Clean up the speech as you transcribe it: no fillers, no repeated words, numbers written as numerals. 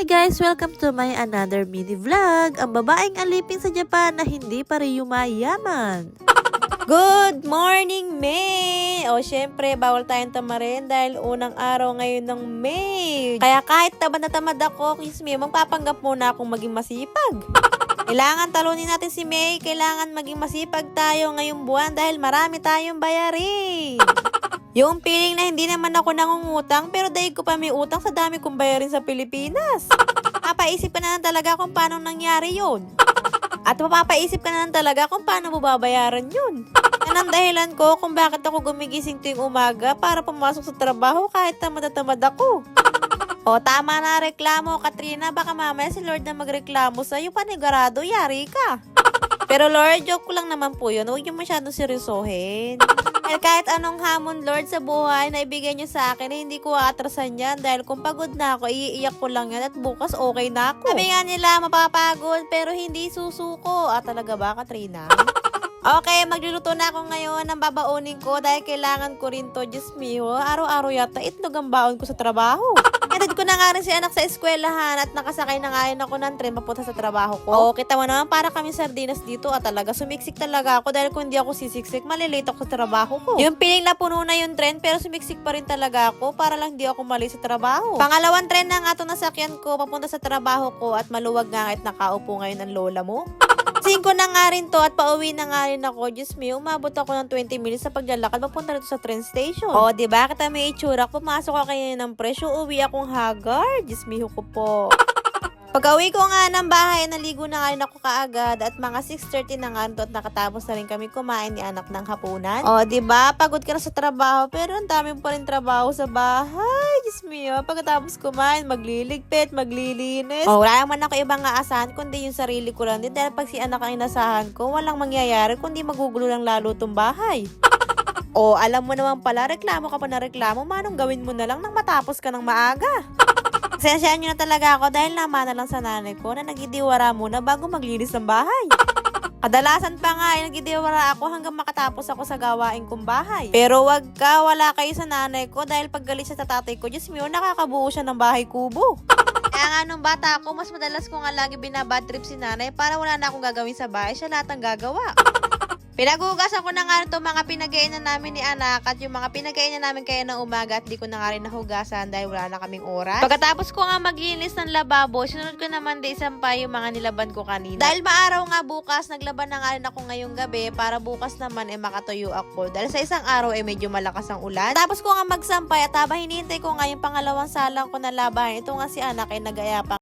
guys! Welcome to my another mini vlog. Ang babaeng alipin sa Japan na hindi pa rin yumayaman. Good morning, May! O syempre, bawal tayong tamarin dahil unang araw ngayon ng May. Kaya kahit tamad na tamad ako, kiss me, magpapanggap muna akong maging masipag. Kailangan talunin natin si May, kailangan maging masipag tayo ngayong buwan dahil marami tayong bayarin. Yung feeling na hindi naman ako nangungutang pero dahil ko pa may utang sa dami kong bayarin sa Pilipinas. Mapapaisip ka na lang talaga kung paano nangyari yun. At mapapaisip ka na lang talaga kung paano mo babayaran yun. Yan ang dahilan ko kung bakit ako gumigising tuwing umaga para pumasok sa trabaho kahit tamad na tamad ako. O tama na reklamo, Katrina. Baka mamaya si Lord na magreklamo sa'yo, panigurado, yari ka. Pero Lord, joke ko lang naman po yun. Huwag niyo masyadong seryosohin. Kahit anong hamon, Lord, sa buhay na ibigay niyo sa akin, hindi ko aatrasan yan. Dahil kung pagod na ako, iiyak ko lang yan at bukas okay na ako. Sabi nga nila, mapapagod pero hindi susuko. Talaga ba, Katrina? Okay, magluluto na ako ngayon ng babaunin ko dahil kailangan ko rin to. Diyos mio, araw-araw yata itlog ang baon ko sa trabaho. Edad ko na nga rin si anak sa eskwelahan at nakasakay na nga rin ako ng tren papunta sa trabaho ko. Kita mo naman para kami sardinas dito at talaga sumiksik talaga ako dahil kung hindi ako sisiksik, malilate ako sa trabaho ko. Yung piling na puno na yung tren pero sumiksik pa rin talaga ako para lang hindi ako mali sa trabaho. Pangalawang tren na nga ito nasakyan ko papunta sa trabaho ko at maluwag nga at nakaupo ngayon ang lola mo. 5 na nga rin to at pauwi na nga rin ako. Diyos me, umabot ako ng 20 minutes sa paglalakad papunta rito sa train station. Diba? Kita may itsura. Pumasok ako kayo ng presyo, uwi akong haggard. Diyos me, ko po. Pag-uwi ko nga ng bahay, naligo na nga rin ako kaagad at mga 6:30 na nga rin to at nakatapos na rin kami kumain ni anak ng hapunan. Diba? Pagod ka na sa trabaho pero ang dami pa rin trabaho sa bahay. Diyos me, pagkatapos kumain, magliligpit, maglilinis. Wala naman ako ibang aasahan kundi yung sarili ko lang din dahil pag si anak ang inasahan ko, walang mangyayari kundi magugulo lang lalo tong bahay. Alam mo naman pala, reklamo ka pa na reklamo, manong gawin mo na lang nang matapos ka ng maaga. Sensyahan nyo na talaga ako dahil naman na lang sa nanay ko na nagidiwara muna bago maglinis ng bahay. Kadalasan pa nga ay nagidiwara ako hanggang makatapos ako sa gawain kong bahay. Pero wala kayo sa nanay ko dahil pag galit siya sa tatay ko, Diyos mio, nakakabuo siya ng bahay kubo. Kaya nga nung bata ako, mas madalas ko nga lagi binabad trip si nanay para wala na akong gagawin sa bahay, siya lahat ang gagawa. Pinagugasan ko na nga ito mga pinagainan namin ni anak at yung mga pinagainan namin kaya ng umaga at di ko na nga rin nahugasan dahil wala na kaming oras. Pagkatapos ko nga maglinis ng lababo, sinunod ko naman din isang pa yung mga nilaban ko kanina. Dahil maaraw nga bukas, naglaban na nga rin ako ngayong gabi para bukas naman makatuyo ako. Dahil sa isang araw medyo malakas ang ulan. Tapos ko nga magsampay at habang hinihintay ko nga yung pangalawang salang ko na labahan, ito nga si anak nag-aya pa